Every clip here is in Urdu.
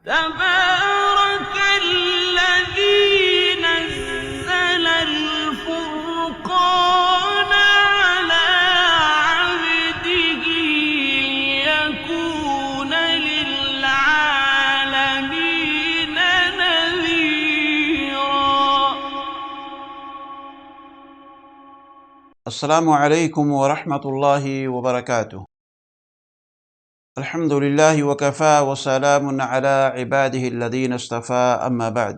تبارك الذي نزل الفرقان على عبده ليكون للعالمين نذيرا۔ السلام علیکم ورحمۃ اللہ وبرکاتہ۔ الحمد للہ وکفا وسلام علی عبادہ الذین اصطفیٰ، اما بعد۔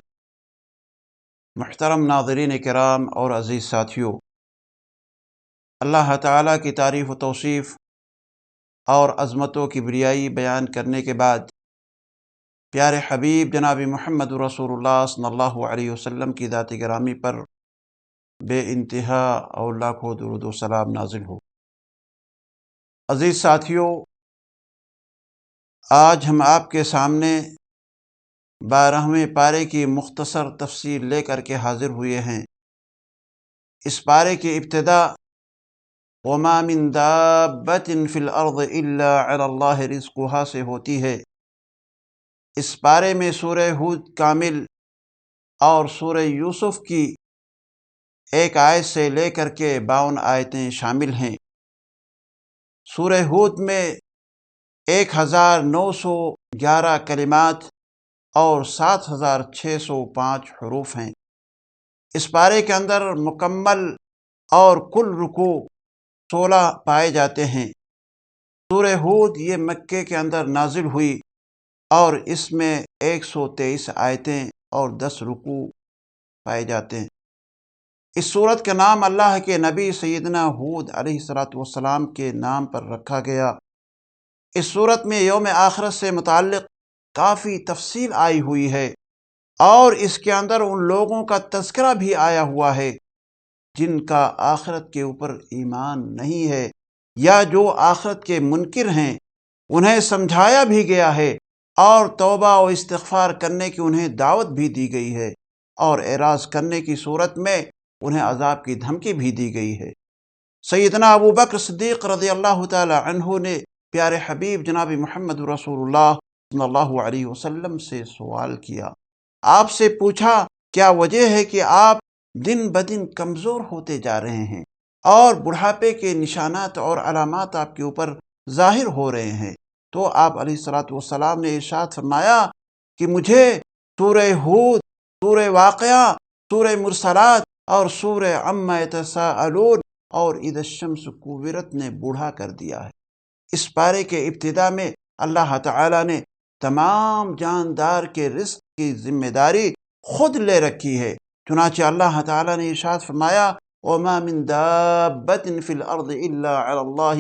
محترم ناظرین کرام اور عزیز ساتھیوں، اللہ تعالیٰ کی تعریف و توصیف اور عظمت و کبریائی بیان کرنے کے بعد پیارے حبیب جناب محمد رسول اللہ صلی اللہ علیہ وسلم کی ذات گرامی پر بے انتہا اور لاکھوں درود و سلام نازل ہو۔ عزیز ساتھیوں، آج ہم آپ کے سامنے 12ویں پارے کی مختصر تفسیر لے کر کے حاضر ہوئے ہیں۔ اس پارے کی ابتدا وَمَا مِن دَابَّةٍ فِي الْأَرْضِ إِلَّا عَلَى اللَّهِ رِزْقُهَا سے ہوتی ہے۔ اس پارے میں سورہ ہود کامل اور سورہ یوسف کی ایک آیت سے لے کر کے 52 آیتیں شامل ہیں۔ سورہ ہود میں 1911 کلمات اور 7605 حروف ہیں۔ اس پارے کے اندر مکمل اور کل رکوع 16 پائے جاتے ہیں۔ سورہ ہود یہ مکے کے اندر نازل ہوئی اور اس میں 123 آیتیں اور 10 رکوع پائے جاتے ہیں۔ اس سورت کا نام اللہ کے نبی سیدنا ہود علیہ السلام کے نام پر رکھا گیا۔ اس سورت میں یوم آخرت سے متعلق کافی تفصیل آئی ہوئی ہے اور اس کے اندر ان لوگوں کا تذکرہ بھی آیا ہوا ہے جن کا آخرت کے اوپر ایمان نہیں ہے یا جو آخرت کے منکر ہیں، انہیں سمجھایا بھی گیا ہے اور توبہ و استغفار کرنے کی انہیں دعوت بھی دی گئی ہے، اور اعراض کرنے کی صورت میں انہیں عذاب کی دھمکی بھی دی گئی ہے۔ سیدنا ابو بکر صدیق رضی اللہ تعالی عنہ نے پیارے حبیب جناب محمد رسول اللہ صلی اللہ علیہ وسلم سے سوال کیا، آپ سے پوچھا کیا وجہ ہے کہ آپ دن بدن کمزور ہوتے جا رہے ہیں اور بڑھاپے کے نشانات اور علامات آپ کے اوپر ظاہر ہو رہے ہیں؟ تو آپ علیہ السلام نے ارشاد فرمایا کہ مجھے سورہ ہود، سورہ واقعہ، سورہ مرسلات اور سورہ عما یتساءلون اور اذا الشمس کوورت نے بوڑھا کر دیا ہے۔ اس پارے کے ابتدا میں اللہ تعالیٰ نے تمام جاندار کے رزق کی ذمہ داری خود لے رکھی ہے۔ چنانچہ اللہ تعالیٰ نے ارشاد فرمایا وَمَا مِن دَابَّةٍ فِي الْأَرْضِ إِلَّا عَلَى اللَّهِ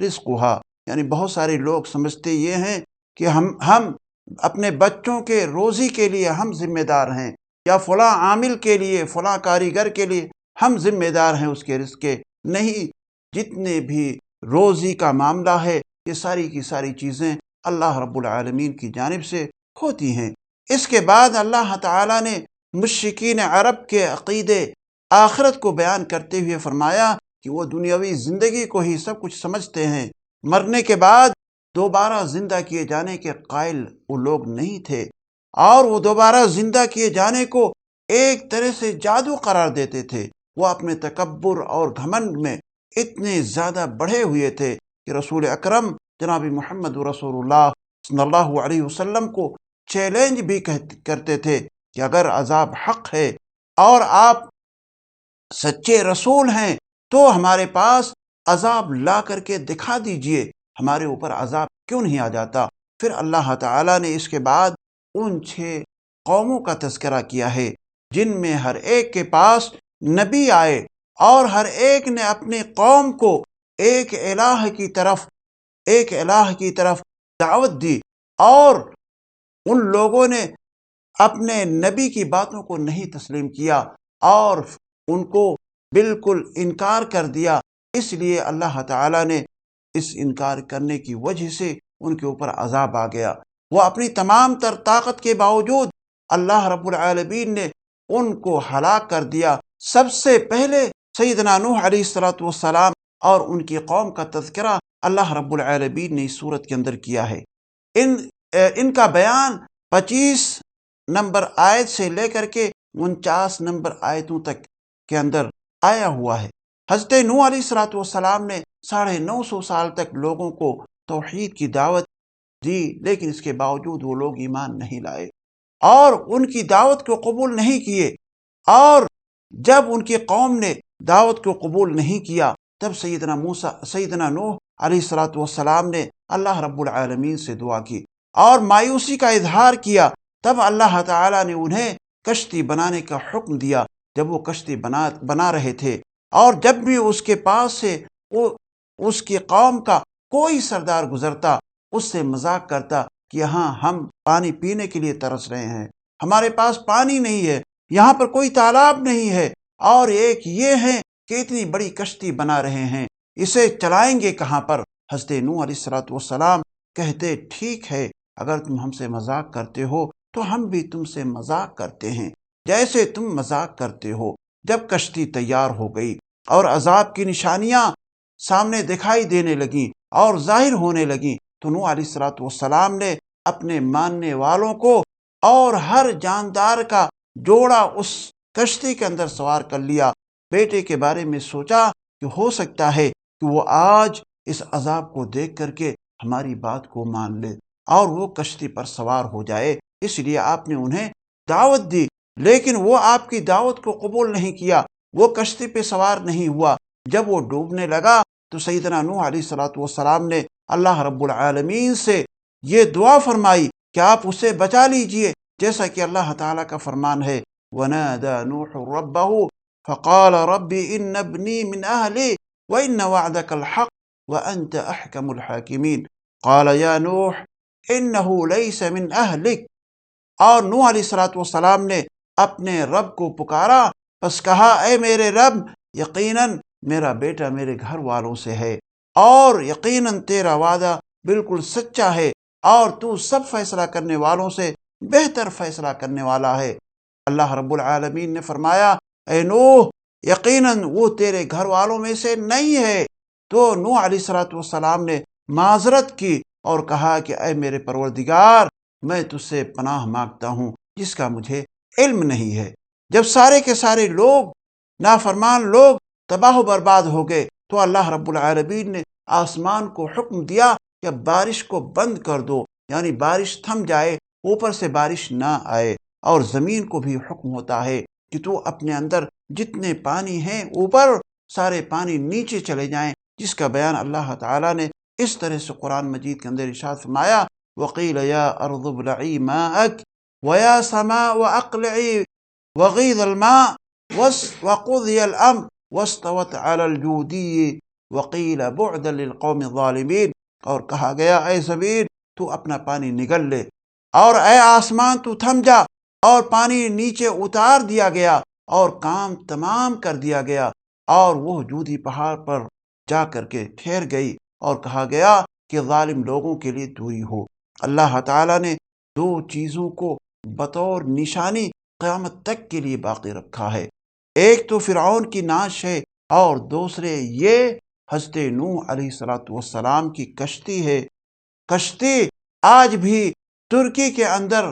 رِزْقُهَا، یعنی بہت سارے لوگ سمجھتے یہ ہیں کہ ہم اپنے بچوں کے روزی کے لیے ہم ذمہ دار ہیں، یا فلاں عامل کے لیے، فلاں کاریگر کے لیے ہم ذمہ دار ہیں اس کے رزق کے۔ نہیں، جتنے بھی روزی کا معاملہ ہے یہ ساری کی ساری چیزیں اللہ رب العالمین کی جانب سے ہوتی ہیں۔ اس کے بعد اللہ تعالیٰ نے مشرکین عرب کے عقیدے آخرت کو بیان کرتے ہوئے فرمایا کہ وہ دنیاوی زندگی کو ہی سب کچھ سمجھتے ہیں، مرنے کے بعد دوبارہ زندہ کیے جانے کے قائل وہ لوگ نہیں تھے، اور وہ دوبارہ زندہ کیے جانے کو ایک طرح سے جادو قرار دیتے تھے۔ وہ اپنے تکبر اور گھمنڈ میں اتنے زیادہ بڑھے ہوئے تھے کہ رسول اکرم جناب محمد رسول اللہ صلی اللہ علیہ وسلم کو چیلنج بھی کرتے تھے کہ اگر عذاب حق ہے اور آپ سچے رسول ہیں تو ہمارے پاس عذاب لا کر کے دکھا دیجئے، ہمارے اوپر عذاب کیوں نہیں آ جاتا؟ پھر اللہ تعالیٰ نے اس کے بعد ان 6 قوموں کا تذکرہ کیا ہے جن میں ہر ایک کے پاس نبی آئے اور ہر ایک نے اپنی قوم کو ایک الہ کی طرف دعوت دی، اور ان لوگوں نے اپنے نبی کی باتوں کو نہیں تسلیم کیا اور ان کو بالکل انکار کر دیا۔ اس لیے اللہ تعالیٰ نے اس انکار کرنے کی وجہ سے ان کے اوپر عذاب آ گیا۔ وہ اپنی تمام تر طاقت کے باوجود اللہ رب العالمین نے ان کو ہلاک کر دیا۔ سب سے پہلے سیدنا نوح علیہ السلام اور ان کی قوم کا تذکرہ اللہ رب العالمین نے اس صورت کے اندر کیا ہے۔ ان کا بیان 25 نمبر آیت سے لے کر کے 49 نمبر آیتوں تک کے اندر آیا ہوا ہے۔ حضرت نوح علیہ السلام نے 950 سال تک لوگوں کو توحید کی دعوت دی، لیکن اس کے باوجود وہ لوگ ایمان نہیں لائے اور ان کی دعوت کو قبول نہیں کیے، اور جب ان کی قوم نے دعوت کو قبول نہیں کیا تب سیدنا نوح علیہ السلام نے اللہ رب العالمین سے دعا کی اور مایوسی کا اظہار کیا۔ تب اللہ تعالیٰ نے انہیں کشتی بنانے کا حکم دیا۔ جب وہ کشتی بنا رہے تھے اور جب بھی اس کے پاس سے اس کی قوم کا کوئی سردار گزرتا اس سے مذاق کرتا کہ یہاں ہم پانی پینے کے لیے ترس رہے ہیں، ہمارے پاس پانی نہیں ہے، یہاں پر کوئی تالاب نہیں ہے، اور ایک یہ ہے کہ اتنی بڑی کشتی بنا رہے ہیں، اسے چلائیں گے کہاں پر؟ حضرت نوح علیہ السلام کہتے ٹھیک ہے، اگر تم ہم سے مذاق کرتے ہو تو ہم بھی تم سے مذاق کرتے ہیں جیسے تم مذاق کرتے ہو۔ جب کشتی تیار ہو گئی اور عذاب کی نشانیاں سامنے دکھائی دینے لگیں اور ظاہر ہونے لگیں تو نوح علیہ السلام نے اپنے ماننے والوں کو اور ہر جاندار کا جوڑا اس کشتی کے اندر سوار کر لیا۔ بیٹے کے بارے میں سوچا کہ ہو سکتا ہے کہ وہ آج اس عذاب کو دیکھ کر کے ہماری بات کو مان لے اور وہ کشتی پر سوار ہو جائے، اس لیے آپ نے انہیں دعوت دی، لیکن وہ آپ کی دعوت کو قبول نہیں کیا، وہ کشتی پہ سوار نہیں ہوا۔ جب وہ ڈوبنے لگا تو سیدنا نوح علیہ السلام نے اللہ رب العالمین سے یہ دعا فرمائی کہ آپ اسے بچا لیجئے، جیسا کہ اللہ تعالیٰ کا فرمان ہے وَنَادَى نُوحٌ رَبَّهُ فَقَالَ رَبِّ إِنَّ ابْنِي مِنْ أَهْلِي وَإِنَّ وَعْدَكَ الْحَقُّ وَأَنْتَ أَحْكَمُ الْحَاكِمِينَ قَالَ يَا نُوحُ إِنَّهُ لَيْسَ مِنْ أَهْلِكَ۔ اور نوح علیہ السلام نے اپنے رب کو پکارا، پس کہا اے میرے رب، یقیناً میرا بیٹا میرے گھر والوں سے ہے، اور یقیناً تیرا وعدہ بالکل سچا ہے، اور تو سب فیصلہ کرنے والوں سے بہتر فیصلہ کرنے والا ہے۔ اللہ رب العالمین نے فرمایا اے نوح، یقیناً وہ تیرے گھر والوں میں سے نہیں ہے۔ تو نوح علیہ السلام نے معذرت کی اور کہا کہ اے میرے پروردگار، میں تجھ سے پناہ مانگتا ہوں جس کا مجھے علم نہیں ہے۔ جب سارے کے سارے لوگ نافرمان لوگ تباہ و برباد ہو گئے تو اللہ رب العالمین نے آسمان کو حکم دیا کہ بارش کو بند کر دو، یعنی بارش تھم جائے، اوپر سے بارش نہ آئے، اور زمین کو بھی حکم ہوتا ہے کہ تو اپنے اندر جتنے پانی ہیں اوپر سارے پانی نیچے چلے جائیں، جس کا بیان اللہ تعالیٰ نے اس طرح سے قرآن مجید کے اندر ارشاد فرمایا وَقِيلَ يَا أَرْضُ ابْلَعِي مَاءَكِ وَيَا سَمَاءُ أَقْلِعِي وَغِيضَ الْمَاءُ وَقُضِيَ الْأَمْرُ وَاسْتَوَتْ عَلَى الْجُودِيِّ وَقِيلَ بُعْدًا لِلْقَوْمِ الظَّالِمِينَ۔ اور کہا گیا اے زمین تو اپنا پانی نگل لے، اور اے آسمان تو تھم جا، اور پانی نیچے اتار دیا گیا اور کام تمام کر دیا گیا، اور وہ جودی پہاڑ پر جا کر کے ٹھہر گئی، اور کہا گیا کہ ظالم لوگوں کے لیے دوری ہو۔ اللہ تعالیٰ نے دو چیزوں کو بطور نشانی قیامت تک کے لیے باقی رکھا ہے، ایک تو فرعون کی ناش ہے اور دوسرے یہ حضرت نوح علیہ السلام کی کشتی ہے۔ کشتی آج بھی ترکی کے اندر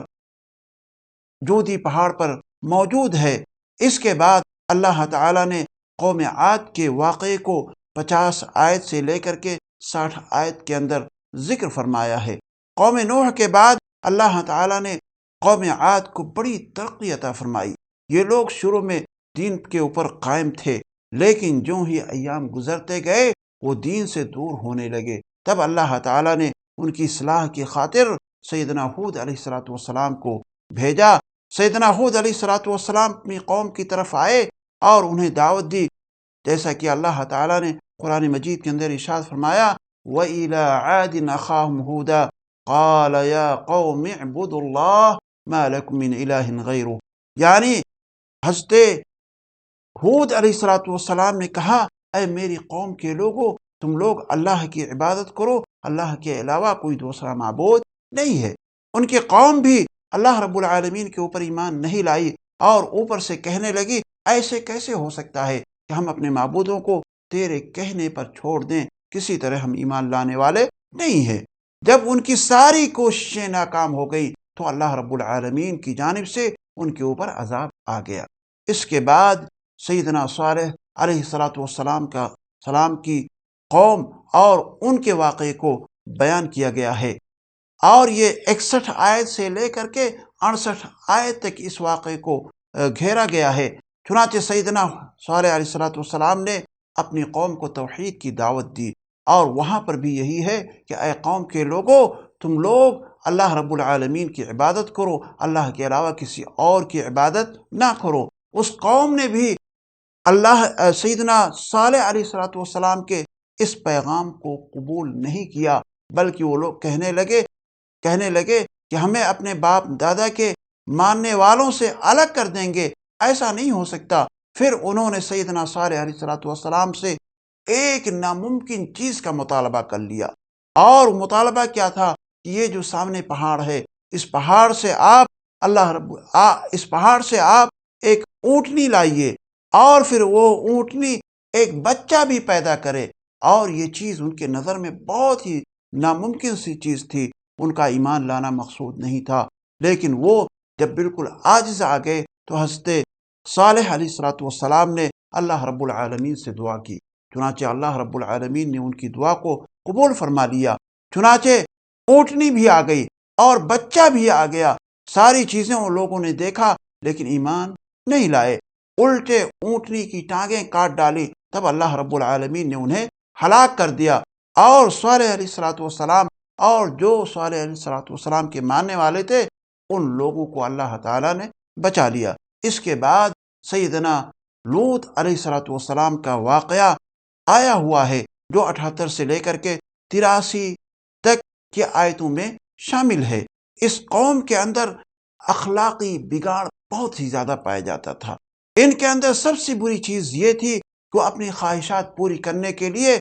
جودی پہاڑ پر موجود ہے۔ اس کے بعد اللہ تعالیٰ نے قوم عاد کے واقعے کو 50 آیت سے لے کر کے 60 آیت کے اندر ذکر فرمایا ہے۔ قوم نوح کے بعد اللہ تعالیٰ نے قوم عاد کو بڑی ترقی عطا فرمائی۔ یہ لوگ شروع میں دین کے اوپر قائم تھے، لیکن جو ہی ایام گزرتے گئے وہ دین سے دور ہونے لگے۔ تب اللہ تعالیٰ نے ان کی اصلاح کی خاطر سیدنا ہود علیہ السلام کو بھیجا۔ سیدنا ہود علیہ السلام اپنی قوم کی طرف آئے اور انہیں دعوت دی، جیسا کہ اللہ تعالیٰ نے قرآن مجید کے اندر ارشاد فرمایا وَإِلَىٰ عَادٍ أَخَاهُمْ هُودًا قَالَ يَا قَوْمِ اعْبُدُوا اللَّهَ مَا لَكُم مِّنْ إِلَٰهٍ غَيْرُهُ، یعنی حضرت ہود علیہ السلام نے کہا اے میری قوم کے لوگوں، تم لوگ اللہ کی عبادت کرو، اللہ کے علاوہ کوئی دوسرا معبود نہیں ہے۔ ان کی قوم بھی اللہ رب العالمین کے اوپر ایمان نہیں لائی، اور اوپر سے کہنے لگی ایسے کیسے ہو سکتا ہے کہ ہم اپنے معبودوں کو تیرے کہنے پر چھوڑ دیں، کسی طرح ہم ایمان لانے والے نہیں ہیں۔ جب ان کی ساری کوششیں ناکام ہو گئی تو اللہ رب العالمین کی جانب سے ان کے اوپر عذاب آ گیا۔ اس کے بعد سیدنا صالح علیہ السلام کی قوم اور ان کے واقعے کو بیان کیا گیا ہے، اور یہ 61 آیت سے لے کر کے 68 آیت تک اس واقعے کو گھیرا گیا ہے۔ چنانچہ سیدنا صالح علیہ السلام نے اپنی قوم کو توحید کی دعوت دی، اور وہاں پر بھی یہی ہے کہ اے قوم کے لوگوں، تم لوگ اللہ رب العالمین کی عبادت کرو، اللہ کے علاوہ کسی اور کی عبادت نہ کرو۔ اس قوم نے بھی سیدنا صالح علیہ السلام کے اس پیغام کو قبول نہیں کیا، بلکہ وہ لوگ کہنے لگے کہ ہمیں اپنے باپ دادا کے ماننے والوں سے الگ کر دیں گے، ایسا نہیں ہو سکتا۔ پھر انہوں نے سیدنا صالح علیہ السلام سے ایک ناممکن چیز کا مطالبہ کر لیا، اور مطالبہ کیا تھا کہ یہ جو سامنے پہاڑ ہے، اس پہاڑ سے آپ ایک اونٹنی لائیے، اور پھر وہ اونٹنی ایک بچہ بھی پیدا کرے۔ اور یہ چیز ان کے نظر میں بہت ہی ناممکن سی چیز تھی، ان کا ایمان لانا مقصود نہیں تھا۔ لیکن وہ جب بالکل عاجز آ گئے تو حضرت صالح علیہ السلام نے اللہ رب العالمین سے دعا کی، چنانچہ اللہ رب العالمین نے ان کی دعا کو قبول فرما لیا۔ چنانچہ اونٹنی بھی آ گئی اور بچہ بھی آ گیا، ساری چیزیں ان لوگوں نے دیکھا لیکن ایمان نہیں لائے، الٹے اونٹنی کی ٹانگیں کاٹ ڈالی۔ تب اللہ رب العالمین نے انہیں ہلاک کر دیا، اور صالح علیہ السلام اور جو صالح علیہ السلام کے ماننے والے تھے ان لوگوں کو اللہ تعالیٰ نے بچا لیا۔ اس کے بعد سیدنا لوط علیہ السلام کا واقعہ آیا ہوا ہے، جو 78 سے لے کر کے 83 تک کی آیتوں میں شامل ہے۔ اس قوم کے اندر اخلاقی بگاڑ بہت ہی زیادہ پایا جاتا تھا۔ ان کے اندر سب سے بری چیز یہ تھی کہ وہ اپنی خواہشات پوری کرنے کے لیے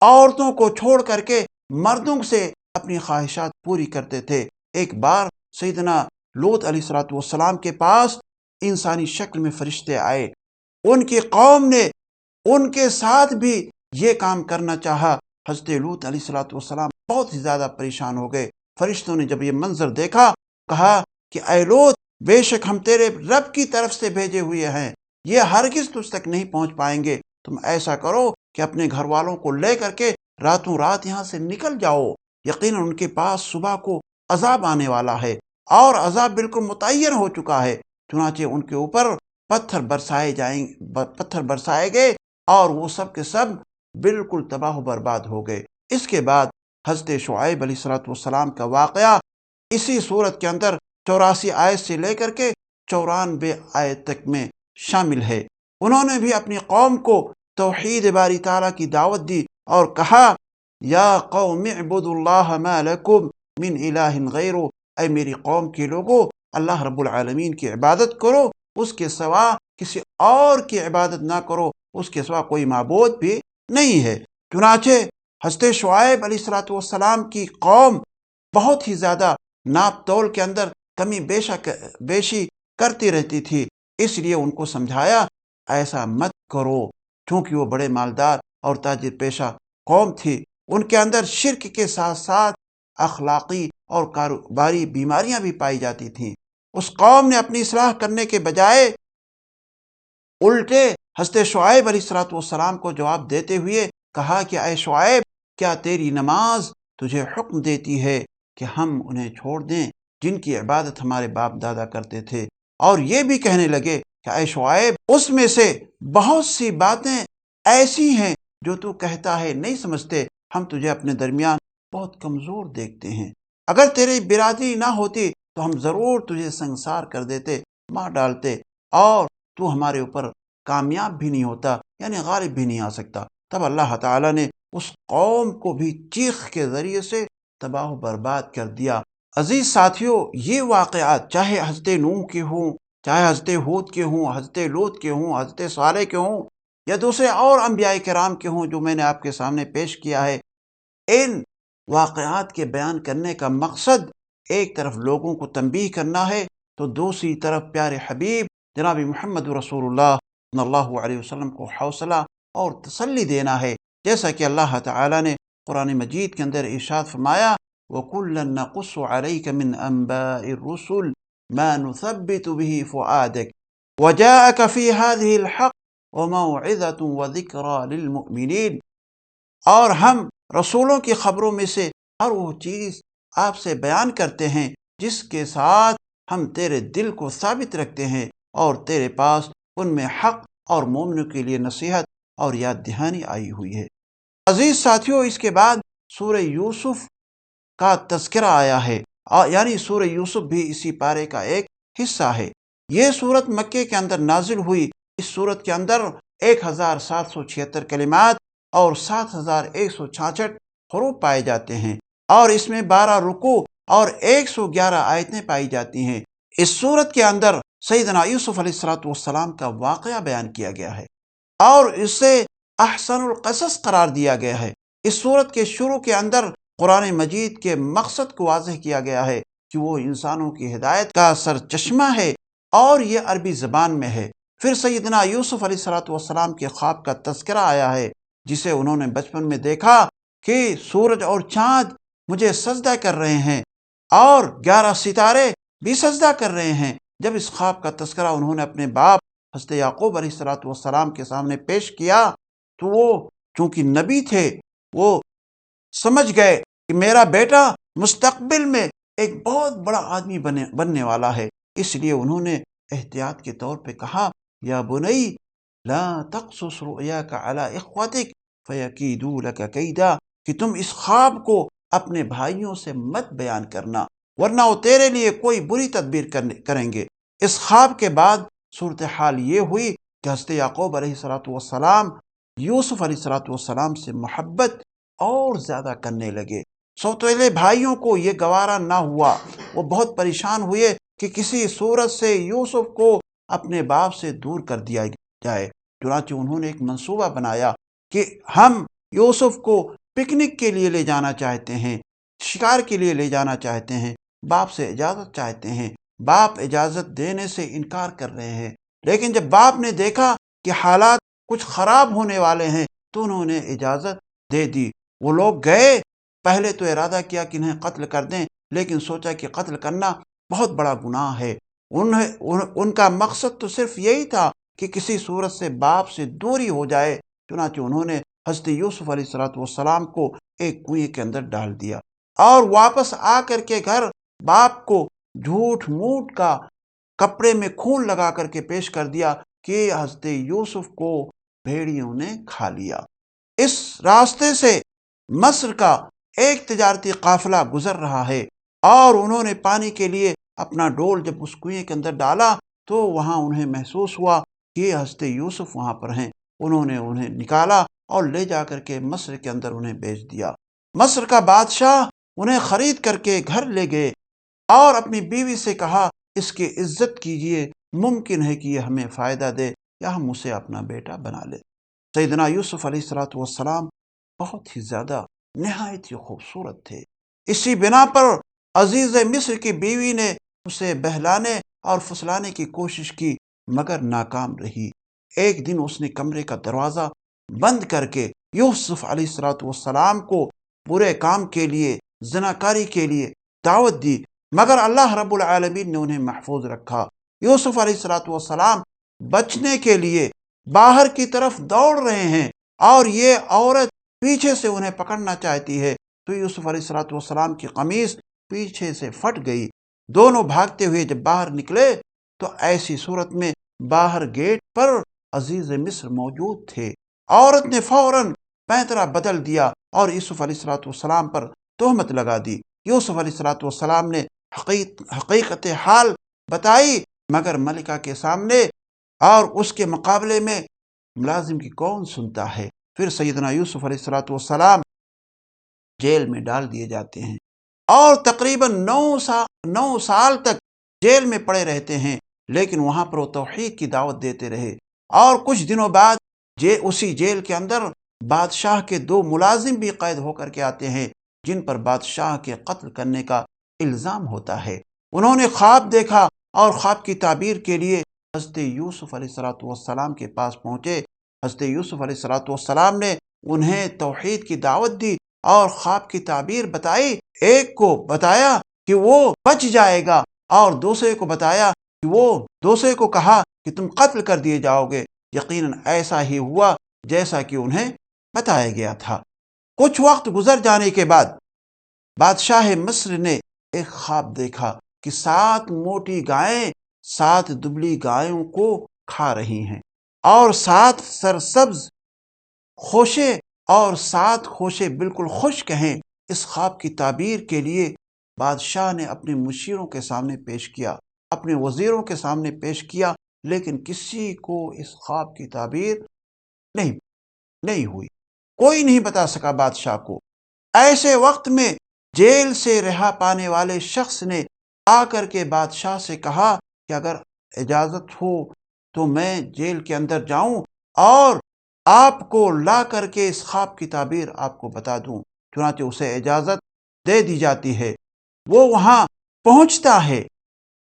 عورتوں کو چھوڑ کر کے مردوں سے اپنی خواہشات پوری کرتے تھے۔ ایک بار سیدنا لوط علیہ السلام کے پاس انسانی شکل میں فرشتے آئے، ان کی قوم نے ان کے ساتھ بھی یہ کام کرنا چاہا۔ حضرت لوط علیہ السلام بہت ہی زیادہ پریشان ہو گئے۔ فرشتوں نے جب یہ منظر دیکھا، کہا کہ اے لوط، بے شک ہم تیرے رب کی طرف سے بھیجے ہوئے ہیں، یہ ہرگز تجھ تک نہیں پہنچ پائیں گے۔ تم ایسا کرو کہ اپنے گھر والوں کو لے کر کے راتوں رات یہاں سے نکل جاؤ، یقیناً ان کے پاس صبح کو عذاب آنے والا ہے، اور عذاب بالکل متعین ہو چکا ہے۔ چنانچہ ان کے اوپر پتھر برسائے گئے، اور وہ سب کے سب بالکل تباہ و برباد ہو گئے۔ اس کے بعد حضرت شعیب علیہ السلام کا واقعہ اسی صورت کے اندر 84 آیت سے لے کر کے 94 آیت تک میں شامل ہے۔ انہوں نے بھی اپنی قوم کو توحید باری تعالیٰ کی دعوت دی اور کہا، یا قوم اعبدوا اللہ ما لکم من الہ غیرہ، اے میری قوم کے لوگوں، اللہ رب العالمین کی عبادت کرو، اس کے سوا کسی اور کی عبادت نہ کرو، اس کے سوا کوئی معبود بھی نہیں ہے۔ چنانچہ حضرت شعیب علیہ السلام کی قوم بہت ہی زیادہ ناپ تول کے اندر کمی بیشی کرتی رہتی تھی، اس لیے ان کو سمجھایا ایسا مت کرو، چونکہ وہ بڑے مالدار اور تاجر پیشہ قوم تھی۔ ان کے اندر شرک کے ساتھ ساتھ اخلاقی اور کاروباری بیماریاں بھی پائی جاتی تھیں۔ اس قوم نے اپنی اصلاح کرنے کے بجائے الٹے حضرت شعیب علیہ السلام کو جواب دیتے ہوئے کہا کہ اے شعیب، کیا تیری نماز تجھے حکم دیتی ہے کہ ہم انہیں چھوڑ دیں جن کی عبادت ہمارے باپ دادا کرتے تھے؟ اور یہ بھی کہنے لگے کہ اے شعیب، اس میں سے بہت سی باتیں ایسی ہیں جو تو کہتا ہے نہیں سمجھتے، ہم تجھے اپنے درمیان بہت کمزور دیکھتے ہیں، اگر تیری برادری نہ ہوتی تو ہم ضرور تجھے سنسار کر دیتے، مار ڈالتے، اور تو ہمارے اوپر کامیاب بھی نہیں ہوتا، یعنی غالب بھی نہیں آ سکتا۔ تب اللہ تعالیٰ نے اس قوم کو بھی چیخ کے ذریعے سے تباہ و برباد کر دیا۔ عزیز ساتھیوں، یہ واقعات چاہے حضرت نوح کے ہوں، چاہے حضرت ہود کے ہوں، حضرت لوط کے ہوں، حضرت صالح کے ہوں، یا دوسرے اور انبیاء کرام کے ہوں جو میں نے آپ کے سامنے پیش کیا ہے، ان واقعات کے بیان کرنے کا مقصد ایک طرف لوگوں کو تنبیہ کرنا ہے، تو دوسری طرف پیارے حبیب جناب محمد رسول اللہ صلی اللہ علیہ وسلم کو حوصلہ اور تسلی دینا ہے، جیسا کہ اللہ تعالیٰ نے قرآن مجید کے اندر ارشاد فرمایا وَكُلًّا نَقُصُّ عَلَيْكَ مِنْ أَنْبَاءِ الرُّسُلِ مَا نُثَبِّتُ بِهِ فُؤَادَكَ وَجَاءَكَ فِي هَذِهِ الْحَقُّ وَمَوْعِظَةٌ وَذِكْرَى لِلْمُؤْمِنِينَ۔ اور ہم رسولوں کی خبروں میں سے ہر وہ چیز آپ سے بیان کرتے ہیں جس کے ساتھ ہم تیرے دل کو ثابت رکھتے ہیں، اور تیرے پاس ان میں حق اور مومنوں کے لیے نصیحت اور یاد دہانی آئی ہوئی ہے۔ عزیز ساتھیوں، اس کے بعد سورہ یوسف کا تذکرہ آیا ہے، یعنی سورہ یوسف بھی اسی پارے کا ایک حصہ ہے۔ یہ سورت مکے کے اندر نازل ہوئی۔ اس سورت کے اندر 1776 کلمات اور 7166 حروف پائے جاتے ہیں، اور اس میں 12 رکوع اور 111 آیتیں پائی جاتی ہیں۔ اس سورت کے اندر سیدنا یوسف علیہ السلام کا واقعہ بیان کیا گیا ہے، اور اسے احسن القصص قرار دیا گیا ہے۔ اس سورت کے شروع کے اندر قرآن مجید کے مقصد کو واضح کیا گیا ہے کہ وہ انسانوں کی ہدایت کا سرچشمہ ہے، اور یہ عربی زبان میں ہے۔ پھر سیدنا یوسف علیہ السلام کے خواب کا تذکرہ آیا ہے، جسے انہوں نے بچپن میں دیکھا کہ سورج اور چاند مجھے سجدہ کر رہے ہیں، اور 11 ستارے بھی سجدہ کر رہے ہیں۔ جب اس خواب کا تذکرہ انہوں نے اپنے باپ حضرت یعقوب علیہ السلام کے سامنے پیش کیا، تو وہ چونکہ نبی تھے، وہ سمجھ گئے کہ میرا بیٹا مستقبل میں ایک بہت بڑا آدمی بننے والا ہے۔ اس لیے انہوں نے احتیاط کے طور پہ کہا، یا بنی لا تقصص رؤیاک علی اخوتک فیکیدوا لک کیدا، کہ تم اس خواب کو اپنے بھائیوں سے مت بیان کرنا، ورنہ وہ تیرے لیے کوئی بری تدبیر کریں گے۔ اس خواب کے بعد صورتحال یہ ہوئی کہ حضرت یعقوب علیہ السلام یوسف علیہ السلام سے محبت اور زیادہ کرنے لگے۔ سوتیلے بھائیوں کو یہ گوارا نہ ہوا، وہ بہت پریشان ہوئے کہ کسی صورت سے یوسف کو اپنے باپ سے دور کر دیا جائے۔ چنانچہ انہوں نے ایک منصوبہ بنایا کہ ہم یوسف کو پکنک کے لیے لے جانا چاہتے ہیں، شکار کے لیے لے جانا چاہتے ہیں، باپ سے اجازت چاہتے ہیں۔ باپ اجازت دینے سے انکار کر رہے ہیں، لیکن جب باپ نے دیکھا کہ حالات کچھ خراب ہونے والے ہیں تو انہوں نے اجازت دے دی۔ وہ لوگ گئے، پہلے تو ارادہ کیا کہ انہیں قتل کر دیں، لیکن سوچا کہ قتل کرنا بہت بڑا گناہ ہے۔ ان کا مقصد تو صرف یہی تھا کہ کسی صورت سے باپ سے دوری ہو جائے۔ چنانچہ انہوں نے حضرت یوسف علیہ السلام کو ایک کنویں کے اندر ڈال دیا، اور واپس آ کر کے گھر باپ کو جھوٹ موٹ کا کپڑے میں خون لگا کر کے پیش کر دیا کہ حضرت یوسف کو بھیڑیوں نے کھا لیا۔ اس راستے سے مصر کا ایک تجارتی قافلہ گزر رہا ہے، اور انہوں نے پانی کے لیے اپنا ڈول جب اس کنویں کے اندر ڈالا تو وہاں انہیں محسوس ہوا کہ حضرت یوسف وہاں پر ہیں۔ انہوں نے انہیں نکالا اور لے جا کر کے مصر کے اندر انہیں بیچ دیا۔ مصر کا بادشاہ انہیں خرید کر کے گھر لے گئے، اور اپنی بیوی سے کہا، اس کی عزت کیجئے، ممکن ہے کہ یہ ہمیں فائدہ دے یا ہم اسے اپنا بیٹا بنا لیں۔ سیدنا یوسف علیہ السلام بہت ہی زیادہ نہایت ہی خوبصورت تھے۔ اسی بنا پر عزیز مصر کی بیوی نے اسے بہلانے اور پھسلانے کی کوشش کی، مگر ناکام رہی۔ ایک دن اس نے کمرے کا دروازہ بند کر کے یوسف علیہ السلام کو برے کام کے لیے، زناکاری کے لیے دعوت دی، مگر اللہ رب العالمین نے انہیں محفوظ رکھا۔ یوسف علیہ السلام بچنے کے لیے باہر کی طرف دوڑ رہے ہیں، اور یہ عورت پیچھے سے انہیں پکڑنا چاہتی ہے، تو یوسف علیہ السلام کی قمیص پیچھے سے پھٹ گئی۔ دونوں بھاگتے ہوئے جب باہر نکلے تو ایسی صورت میں باہر گیٹ پر عزیز مصر موجود تھے۔ عورت نے فوراً پینترا بدل دیا اور یوسف علیہ السلام پر تہمت لگا دی۔ یوسف علیہ السلام نے حقیقت حال بتائی، مگر ملکہ کے سامنے اور اس کے مقابلے میں ملازم کی کون سنتا ہے۔ پھر سیدنا یوسف علیہ السلام جیل میں ڈال دیے جاتے ہیں، اور تقریباً 9 سال تک جیل میں پڑے رہتے ہیں، لیکن وہاں پر وہ توحید کی دعوت دیتے رہے۔ اور کچھ دنوں بعد اسی جیل کے اندر بادشاہ کے 2 ملازم بھی قید ہو کر کے آتے ہیں، جن پر بادشاہ کے قتل کرنے کا الزام ہوتا ہے۔ انہوں نے خواب دیکھا اور خواب کی تعبیر کے لیے حضرت یوسف علیہ السلام کے پاس پہنچے۔ حضرت یوسف علیہ السلام نے انہیں توحید کی دعوت دی اور خواب کی تعبیر بتائی۔ ایک کو بتایا کہ وہ بچ جائے گا اور دوسرے کو بتایا کہ دوسرے کو کہا کہ تم قتل کر دیے جاؤ گے۔ یقیناً ایسا ہی ہوا جیسا کہ انہیں بتایا گیا تھا۔ کچھ وقت گزر جانے کے بعد بادشاہ مصر نے ایک خواب دیکھا کہ 7 موٹی گائیں 7 دبلی گایوں کو کھا رہی ہیں، اور 7 سرسبز خوشے اور 7 خوشے بالکل خشک ہیں۔ اس خواب کی تعبیر کے لیے بادشاہ نے اپنے مشیروں کے سامنے پیش کیا، اپنے وزیروں کے سامنے پیش کیا، لیکن کسی کو اس خواب کی تعبیر نہیں ہوئی، کوئی نہیں بتا سکا بادشاہ کو۔ ایسے وقت میں جیل سے رہا پانے والے شخص نے آ کر کے بادشاہ سے کہا کہ اگر اجازت ہو تو میں جیل کے اندر جاؤں اور آپ کو لا کر کے اس خواب کی تعبیر آپ کو بتا دوں۔ چنانچہ اسے اجازت دے دی جاتی ہے۔ وہ وہاں پہنچتا ہے،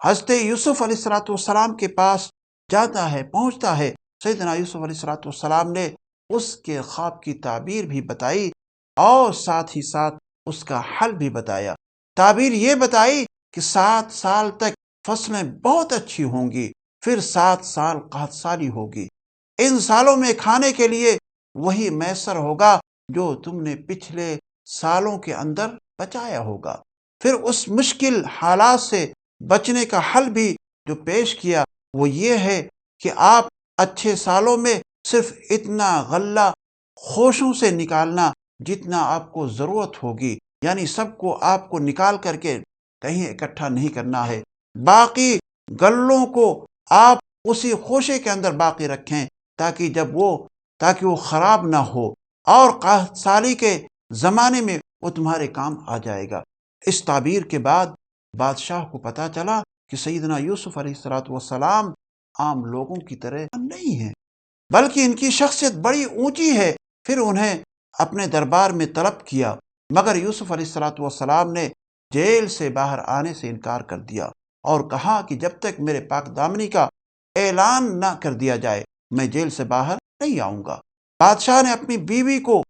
حضرت یوسف علیہ السلام کے پاس جاتا ہے، پہنچتا ہے۔ سیدنا یوسف علیہ السلام نے اس کے خواب کی تعبیر بھی بتائی اور ساتھ ہی ساتھ اس کا حل بھی بتایا۔ تعبیر یہ بتائی کہ 7 سال تک فصلیں بہت اچھی ہوں گی، پھر 7 سال قحط سالی ہوگی۔ ان سالوں میں کھانے کے لیے وہی میسر ہوگا جو تم نے پچھلے سالوں کے اندر بچایا ہوگا۔ پھر اس مشکل حالات سے بچنے کا حل بھی جو پیش کیا وہ یہ ہے کہ آپ اچھے سالوں میں صرف اتنا غلہ خوشوں سے نکالنا جتنا آپ کو ضرورت ہوگی، یعنی سب کو آپ کو نکال کر کے کہیں اکٹھا نہیں کرنا ہے۔ باقی غلوں کو آپ اسی خوشے کے اندر باقی رکھیں تاکہ وہ خراب نہ ہو، اور قحط سالی کے زمانے میں وہ تمہارے کام آ جائے گا۔ اس تعبیر کے بعد بادشاہ کو پتا چلا کہ سیدنا یوسف علیہ السلام عام لوگوں کی طرح نہیں ہیں، بلکہ ان کی شخصیت بڑی اونچی ہے۔ پھر انہیں اپنے دربار میں طلب کیا، مگر یوسف علیہ السلام نے جیل سے باہر آنے سے انکار کر دیا اور کہا کہ جب تک میرے پاک دامنی کا اعلان نہ کر دیا جائے میں جیل سے باہر نہیں آؤں گا۔ بادشاہ نے اپنی بیوی کو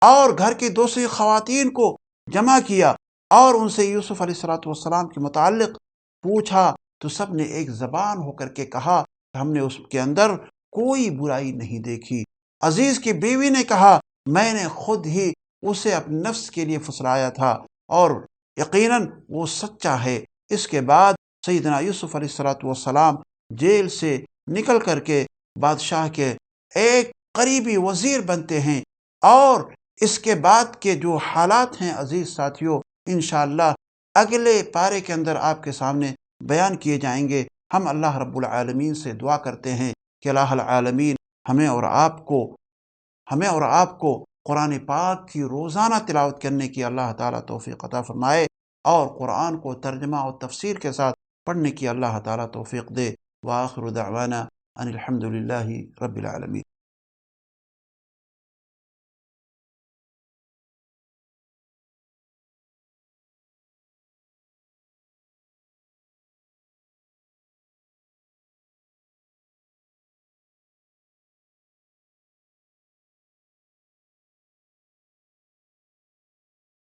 اور گھر کی دوسری خواتین کو جمع کیا اور ان سے یوسف علیہ السلام کے متعلق پوچھا، تو سب نے ایک زبان ہو کر کے کہا کہ ہم نے اس کے اندر کوئی برائی نہیں دیکھی۔ عزیز کی بیوی نے کہا، میں نے خود ہی اسے اپنے نفس کے لیے پھسلایا تھا اور یقیناً وہ سچا ہے۔ اس کے بعد سیدنا یوسف علیہ السلام جیل سے نکل کر کے بادشاہ کے ایک قریبی وزیر بنتے ہیں، اور اس کے بعد کے جو حالات ہیں عزیز ساتھیوں انشاءاللہ اگلے پارے کے اندر آپ کے سامنے بیان کیے جائیں گے۔ ہم اللہ رب العالمین سے دعا کرتے ہیں کہ اللہ العالمین ہمیں اور آپ کو قرآن پاک کی روزانہ تلاوت کرنے کی اللہ تعالیٰ توفیق عطا فرمائے، اور قرآن کو ترجمہ اور تفسیر کے ساتھ پڑھنے کی اللہ تعالیٰ توفیق دے۔ وآخر دعوانا ان الحمد للہ رب العالمین۔